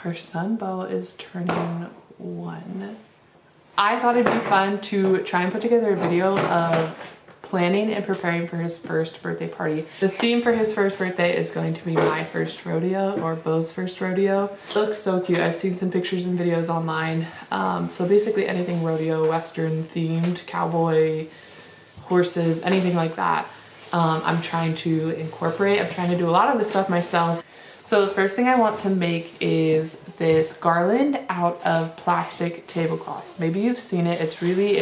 Her son Bo is turning 1. I thought it'd be fun to try and put together a video of planning and preparing for his first birthday party. The theme for his first birthday is going to be my first rodeo, or Bo's first rodeo. It looks so cute. I've seen some pictures and videos online. So basically anything rodeo, Western themed, cowboy, horses, anything like that. I'm trying to incorporate. I'm trying to do a lot of this stuff myself. So the first thing I want to make is this garland out of plastic tablecloths. Maybe you've seen it. It's really,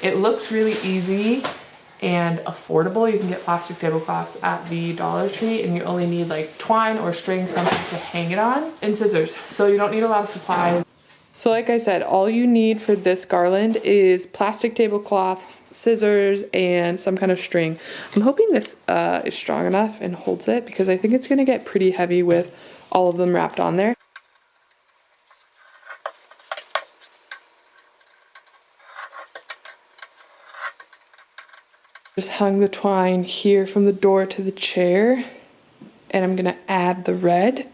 it looks really easy and affordable. You can get plastic tablecloths at the Dollar Tree, and you only need like twine or string, something to hang it on, and scissors. So you don't need a lot of supplies. So like I said, all you need for this garland is plastic tablecloths, scissors, and some kind of string. I'm hoping this is strong enough and holds it, because I think it's gonna get pretty heavy with all of them wrapped on there. Just hung the twine here from the door to the chair, and I'm gonna add the red,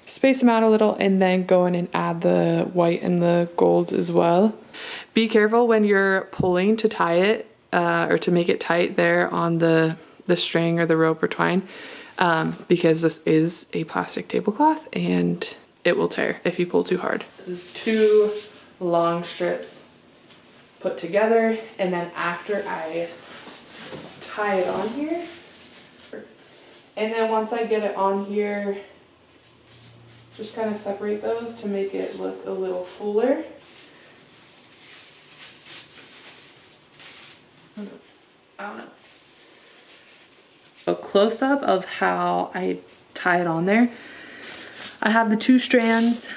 space them out a little, and then go in and add the white and the gold as well. Be careful when you're pulling to tie it or to make it tight there on the string or the rope or twine, because this is a plastic tablecloth and it will tear if you pull too hard. This is 2 long strips put together, and then after I tie it on here, and then once I get it on here, just kind of separate those to make it look a little fuller. I don't know. A close-up of how I tie it on there. I have the 2 strands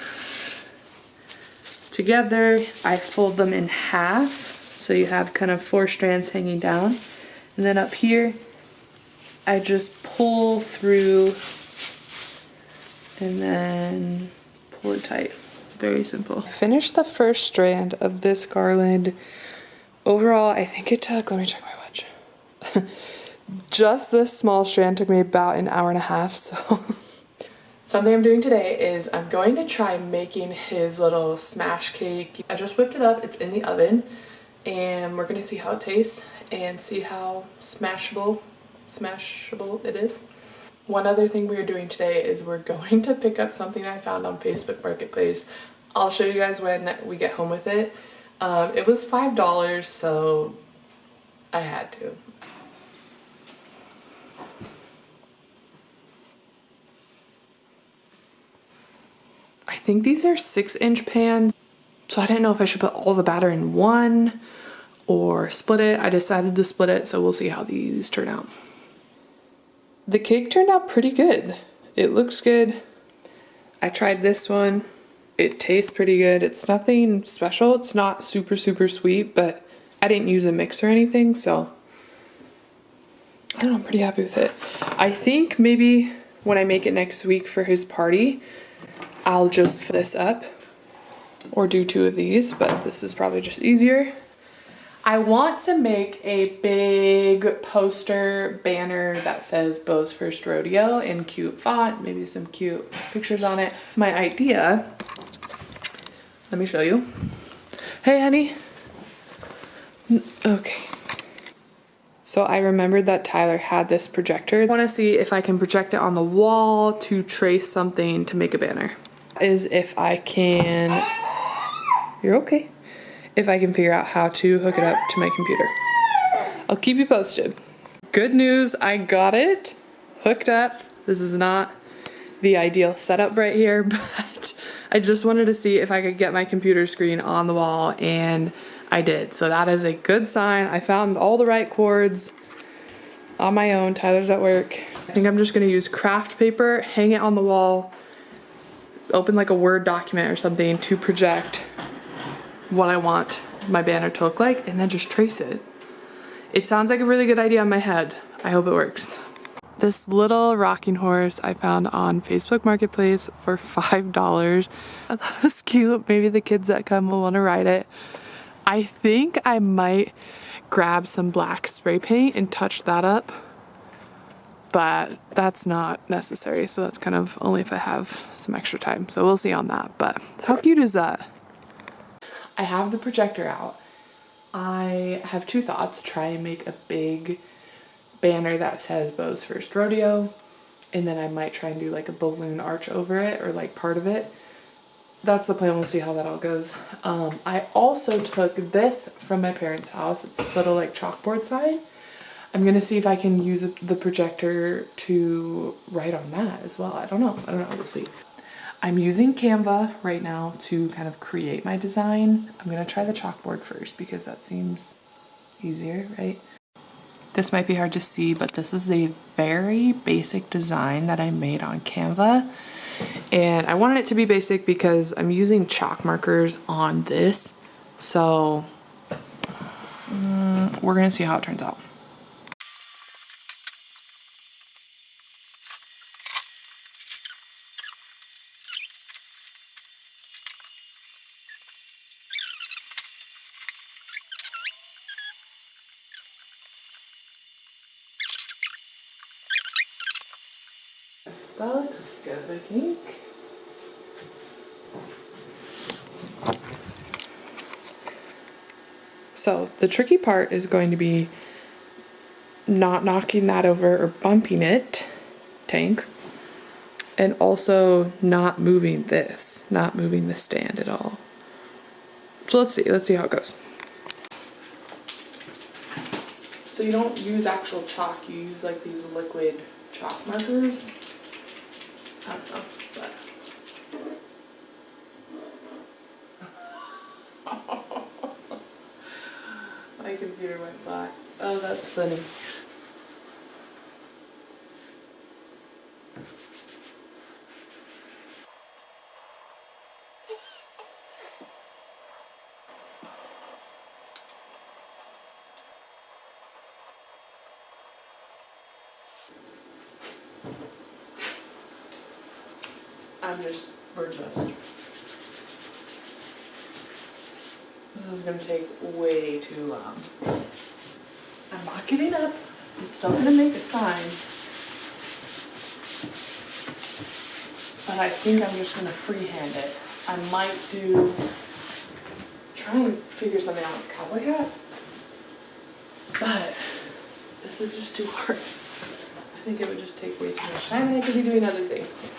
together. I fold them in half, so you have kind of 4 strands hanging down. And then up here, I just pull through and then pull it tight. Very simple. Finished the first strand of this garland. Overall, I think it took, let me check my watch. Just this small strand took me about an hour and a half, so. Something I'm doing today is I'm going to try making his little smash cake. I just whipped it up, it's in the oven, and we're gonna see how it tastes and see how smashable it is. One other thing we're doing today is we're going to pick up something I found on Facebook Marketplace. I'll show you guys when we get home with it. It was $5, so I had to. I think these are 6-inch pans, so I didn't know if I should put all the batter in one or split it. I decided to split it, so we'll see how these turn out. The cake turned out pretty good. It looks good. I tried this one. It tastes pretty good. It's nothing special. It's not super sweet, but I didn't use a mix or anything, so I don't know, I'm pretty happy with it. I think maybe when I make it next week for his party, I'll just fill this up or do 2 of these, but this is probably just easier. I want to make a big poster banner that says Bo's First Rodeo in cute font, maybe some cute pictures on it. My idea, let me show you. Hey, honey. Okay. So I remembered that Tyler had this projector. I want to see if I can project it on the wall to trace something to make a banner. Is if I can, you're okay. If I can figure out how to hook it up to my computer. I'll keep you posted. Good news, I got it hooked up. This is not the ideal setup right here, but I just wanted to see if I could get my computer screen on the wall, and I did. So that is a good sign. I found all the right cords on my own. Tyler's at work. I think I'm just gonna use craft paper, hang it on the wall, open like a Word document or something to project what I want my banner to look like, and then just trace it. It sounds like a really good idea in my head. I hope it works. This little rocking horse I found on Facebook Marketplace for $5. I thought it was cute. Maybe the kids that come will want to ride it. I think I might grab some black spray paint and touch that up but that's not necessary. So that's kind of only if I have some extra time. So we'll see on that, but how cute is that? I have the projector out. I have two thoughts. Try and make a big banner that says Beau's First Rodeo, and then I might try and do like a balloon arch over it, or like part of it. That's the plan. We'll see how that all goes. I also took this from my parents' house. It's this little like chalkboard sign. I'm gonna see if I can use the projector to write on that as well. I don't know, we'll see. I'm using Canva right now to kind of create my design. I'm gonna try the chalkboard first because that seems easier, right? This might be hard to see, but this is a very basic design that I made on Canva. And I wanted it to be basic because I'm using chalk markers on this. So we're gonna see how it turns out. That looks good, I think. So the tricky part is going to be not knocking that over or bumping it, tank, and also not moving this, not moving the stand at all. So let's see how it goes. So you don't use actual chalk, you use like these liquid chalk markers. I don't know, but my computer went black. Oh, that's funny. We're just. This is gonna take way too long. I'm not giving up. I'm still gonna make a sign. But I think I'm just gonna freehand it. I might try and figure something out with a cowboy hat. But this is just too hard. I think it would just take way too much time and I could be doing other things.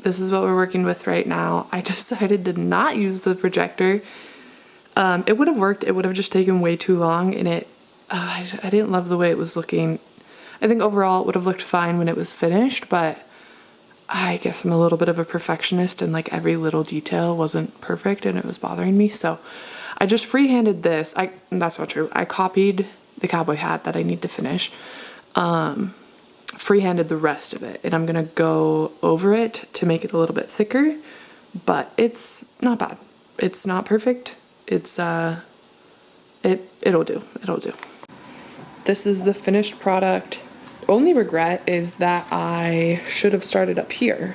This is what we're working with right now. I decided to not use the projector. It would have worked, it would have just taken way too long, and I didn't love the way it was looking. I think overall it would have looked fine when it was finished, but I guess I'm a little bit of a perfectionist and like every little detail wasn't perfect and it was bothering me. So I just freehanded this. That's not true. I copied the cowboy hat that I need to finish. Freehanded the rest of it, and I'm gonna go over it to make it a little bit thicker, but it's not bad. It's not perfect. It's it'll do. This is the finished product. Only regret is that I should have started up here.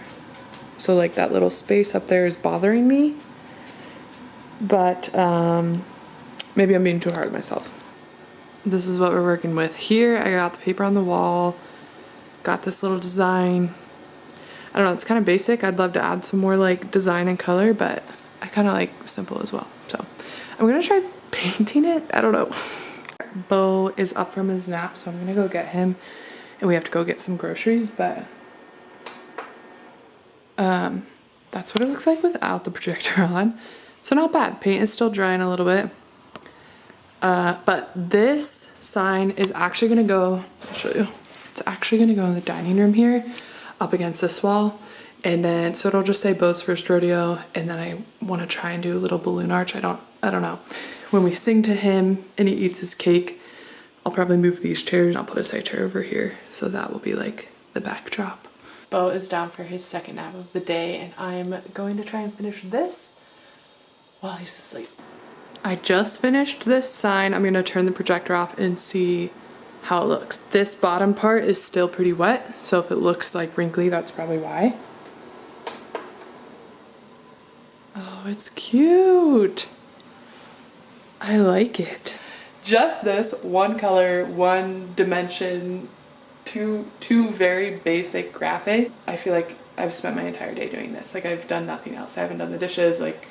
So like that little space up there is bothering me, but maybe I'm being too hard on myself. This is what we're working with here. I got the paper on the wall, got this little design. I don't know, it's kind of basic. I'd love to add some more like design and color, but I kind of like simple as well. So I'm gonna try painting it. I don't know. Bo is up from his nap, so I'm gonna go get him, and we have to go get some groceries, but that's what it looks like without the projector on. So not bad. Paint is still drying a little bit. But this sign is actually gonna go, I'll show you. It's actually gonna go in the dining room here, up against this wall. And then, so it'll just say Bo's First Rodeo, and then I wanna try and do a little balloon arch. I don't know. When we sing to him and he eats his cake, I'll probably move these chairs. I'll put a side chair over here. So that will be like the backdrop. Bo is down for his second nap of the day, and I'm going to try and finish this while he's asleep. I just finished this sign. I'm gonna turn the projector off and see how it looks. This bottom part is still pretty wet, so if it looks like wrinkly, that's probably why. Oh, it's cute. I like it. Just this one color, one dimension, two very basic graphic. I feel like I've spent my entire day doing this. Like, I've done nothing else. I haven't done the dishes, like,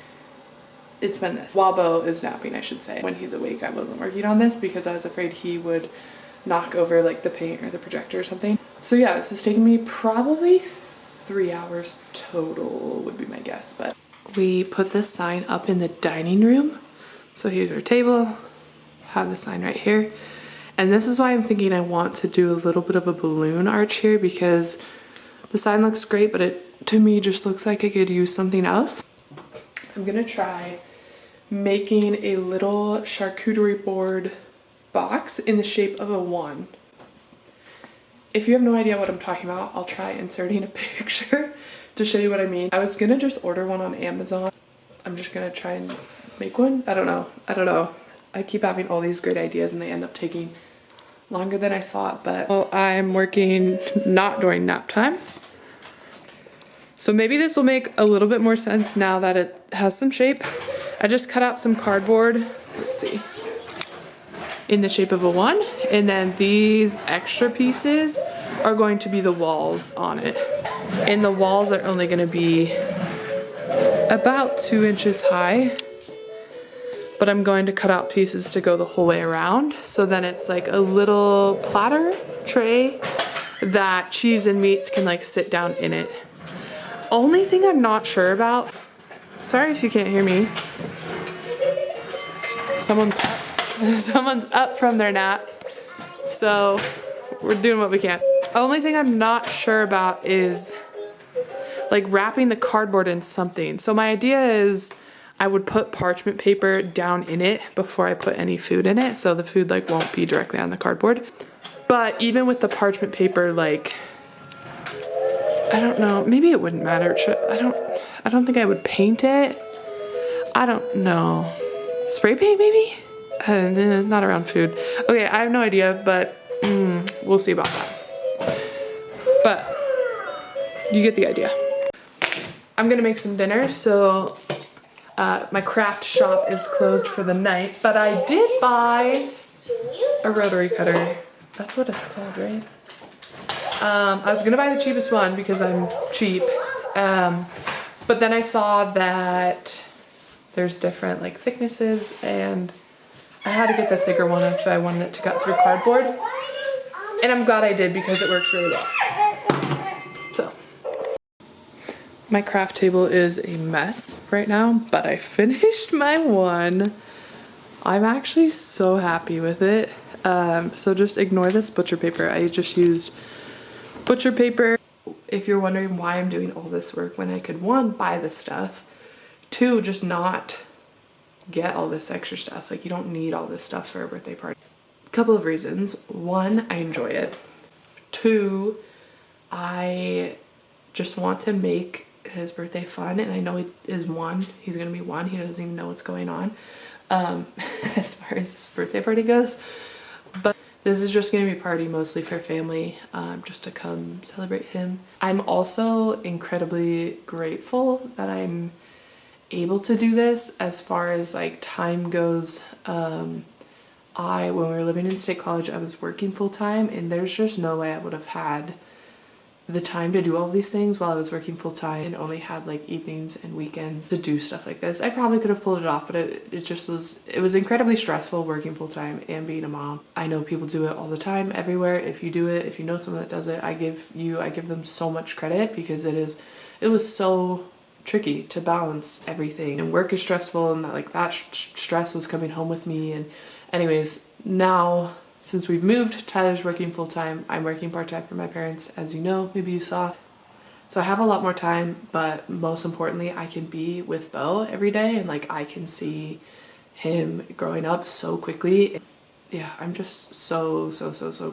it's been this. While Bo is napping, I should say. When he's awake, I wasn't working on this because I was afraid he would knock over like the paint or the projector or something. So yeah, this is taking me probably 3 hours total would be my guess, but we put this sign up in the dining room. So here's our table, have the sign right here. And this is why I'm thinking I want to do a little bit of a balloon arch here, because the sign looks great, but it to me just looks like I could use something else. I'm gonna try making a little charcuterie board box in the shape of a 1. If you have no idea what I'm talking about, I'll try inserting a picture to show you what I mean. I was gonna just order one on Amazon. I'm just gonna try and make one. I don't know. I keep having all these great ideas and they end up taking longer than I thought, but well, I'm working not during nap time. So maybe this will make a little bit more sense now that it has some shape. I just cut out some cardboard, let's see, in the shape of a 1. And then these extra pieces are going to be the walls on it. And the walls are only gonna be about 2 inches high. But I'm going to cut out pieces to go the whole way around. So then it's like a little platter tray that cheese and meats can like sit down in it. Only thing I'm not sure about, sorry if you can't hear me. Someone's up from their nap. So we're doing what we can. Only thing I'm not sure about is like wrapping the cardboard in something. So my idea is I would put parchment paper down in it before I put any food in it, so the food like won't be directly on the cardboard. But even with the parchment paper, like, I don't know, maybe it wouldn't matter. I don't think I would paint it. I don't know. Spray paint maybe? Not around food. Okay, I have no idea, but we'll see about that. But you get the idea. I'm gonna make some dinner, so my craft shop is closed for the night, but I did buy a rotary cutter. That's what it's called, right? I was gonna buy the cheapest one because I'm cheap, but then I saw that there's different like thicknesses, and I had to get the thicker one if I wanted it to cut through cardboard, and I'm glad I did because it works really well. So my craft table is a mess right now, but I finished my one. I'm actually so happy with it. So just ignore this butcher paper. I just used butcher paper. If you're wondering why I'm doing all this work when I could, 1, buy this stuff, 2, just not get all this extra stuff. Like, you don't need all this stuff for a birthday party. A couple of reasons. 1, I enjoy it. 2, I just want to make his birthday fun, and I know he is 1. He's gonna be 1. He doesn't even know what's going on as far as his birthday party goes. But this is just gonna be a party mostly for family, just to come celebrate him. I'm also incredibly grateful that I'm able to do this as far as like time goes. When we were living in State College, I was working full time, and there's just no way I would have had the time to do all these things while I was working full-time and only had like evenings and weekends to do stuff like this. I probably could have pulled it off, but it was incredibly stressful working full-time and being a mom. I know people do it all the time everywhere. If you do it, if you know someone that does it, I give them so much credit, because it was so tricky to balance everything, and work is stressful, and that stress was coming home with me. And anyways, now since we've moved, Tyler's working full-time, I'm working part-time for my parents, as you know, maybe you saw. So I have a lot more time, but most importantly, I can be with Bo every day, and like I can see him growing up so quickly. Yeah, I'm just so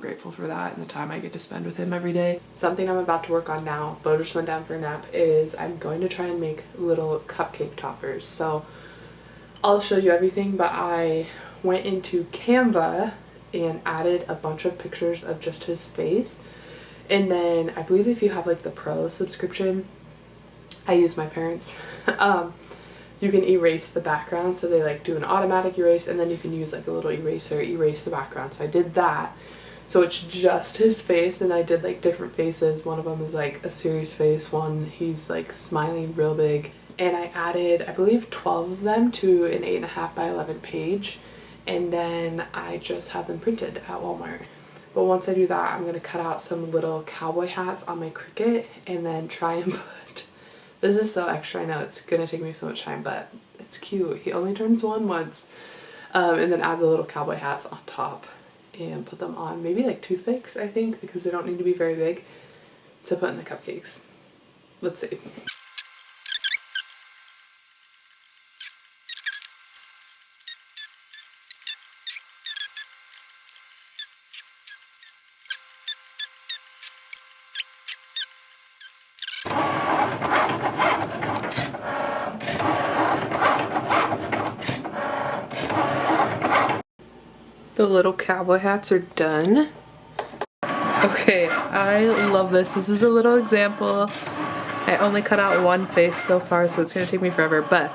grateful for that and the time I get to spend with him every day. Something I'm about to work on now, Bo just went down for a nap, is I'm going to try and make little cupcake toppers. So I'll show you everything, but I went into Canva and added a bunch of pictures of just his face. And then I believe if you have like the pro subscription, I use my parents, you can erase the background. So they like do an automatic erase, and then you can use like a little eraser, erase the background. So I did that. So it's just his face, and I did like different faces. One of them is like a serious face, one he's like smiling real big. And I added, I believe 12 of them to an 8.5 by 11 page. And then I just have them printed at Walmart. But once I do that, I'm gonna cut out some little cowboy hats on my Cricut, and then try and put, this is so extra, I know it's gonna take me so much time, but it's cute. He only turns one once. And then add the little cowboy hats on top and put them on maybe like toothpicks, I think, because they don't need to be very big, to put in the cupcakes. Let's see. The little cowboy hats are done. Okay, I love this. This is a little example. I only cut out one face so far, so it's gonna take me forever, but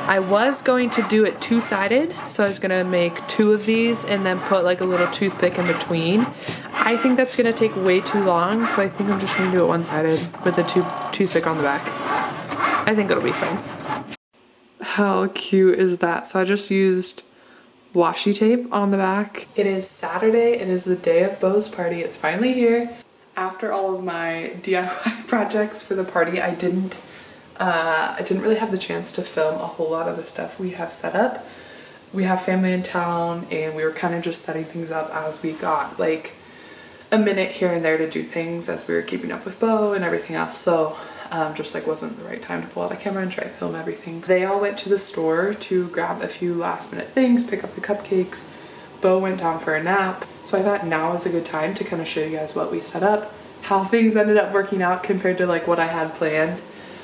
I was going to do it two-sided, so I was gonna make 2 of these and then put like a little toothpick in between. I think that's gonna take way too long, so I think I'm just gonna do it one-sided with a toothpick on the back. I think it'll be fine. How cute is that? So I just used washi tape on the back. It is Saturday. It is the day of Bo's party. It's finally here. After all of my DIY projects for the party, I didn't really have the chance to film a whole lot of the stuff we have set up. We have family in town, and we were kind of just setting things up as we got like a minute here and there to do things as we were keeping up with Bo and everything else. So just like wasn't the right time to pull out a camera and try to film everything. They all went to the store to grab a few last minute things, pick up the cupcakes. Bo went down for a nap. So I thought now is a good time to kind of show you guys what we set up, how things ended up working out compared to like what I had planned.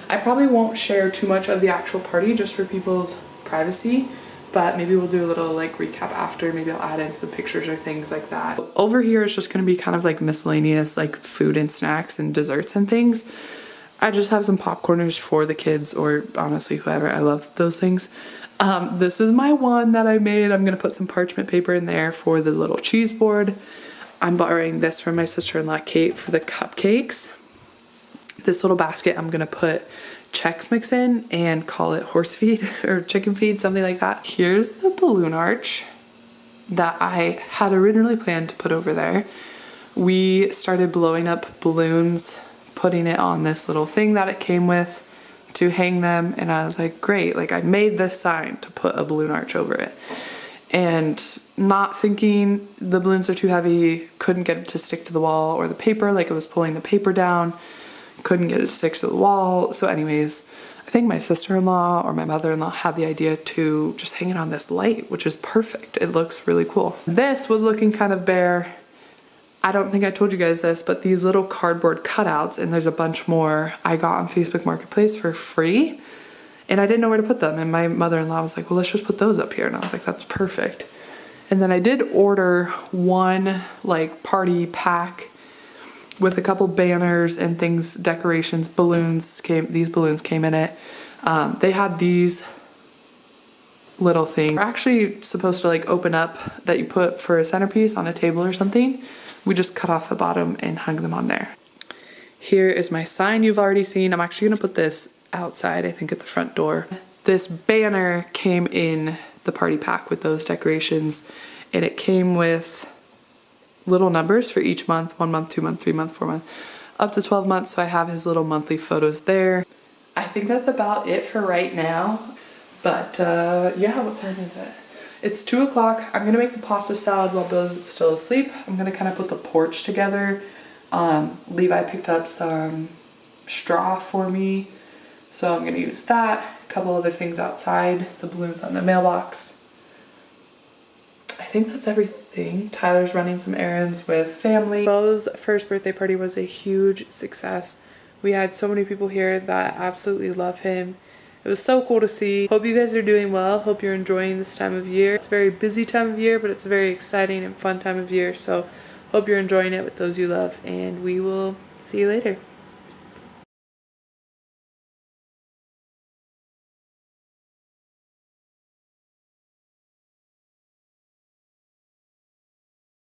I probably won't share too much of the actual party just for people's privacy, but maybe we'll do a little like recap after. Maybe I'll add in some pictures or things like that. Over here is just gonna be kind of like miscellaneous like food and snacks and desserts and things. I just have some popcorners for the kids, or honestly whoever. I love those things. This is my one that I made. I'm gonna put some parchment paper in there for the little cheese board. I'm borrowing this from my sister-in-law Kate for the cupcakes. This little basket I'm gonna put Chex Mix in and call it horse feed or chicken feed, something like that. Here's the balloon arch that I had originally planned to put over there. We started blowing up balloons, putting it on this little thing that it came with to hang them, and I was like, great, like I made this sign to put a balloon arch over it, and not thinking the balloons are too heavy, couldn't get it to stick to the wall or the paper, like it was pulling the paper down, couldn't get it to stick to the wall. So anyways, I think my sister-in-law or my mother-in-law had the idea to just hang it on this light, which is perfect. It looks really cool. This was looking kind of bare. I don't think I told you guys this, but these little cardboard cutouts, and there's a bunch more, I got on Facebook Marketplace for free, and I didn't know where to put them. And my mother-in-law was like, well, let's just put those up here. And I was like, that's perfect. And then I did order one like party pack with a couple banners and things, decorations, balloons came, these balloons came in it. They had these little things. They're actually supposed to like open up that you put for a centerpiece on a table or something. We just cut off the bottom and hung them on there. Here is my sign you've already seen. I'm actually gonna put this outside, I think at the front door. This banner came in the party pack with those decorations, and it came with little numbers for each month, 1 month, 2 month, 3 month, 4 month, up to 12 months. So I have his little monthly photos there. I think that's about it for right now. But yeah, what time is it? It's 2 o'clock. I'm gonna make the pasta salad while Bill's still asleep. I'm gonna kind of put the porch together. Levi picked up some straw for me, so I'm gonna use that. A couple other things outside, the balloons on the mailbox. I think that's everything. Tyler's running some errands with family. Beau's first birthday party was a huge success. We had so many people here that absolutely love him. It was so cool to see. Hope you guys are doing well. Hope you're enjoying this time of year. It's a very busy time of year, but it's a very exciting and fun time of year. So hope you're enjoying it with those you love, and we will see you later.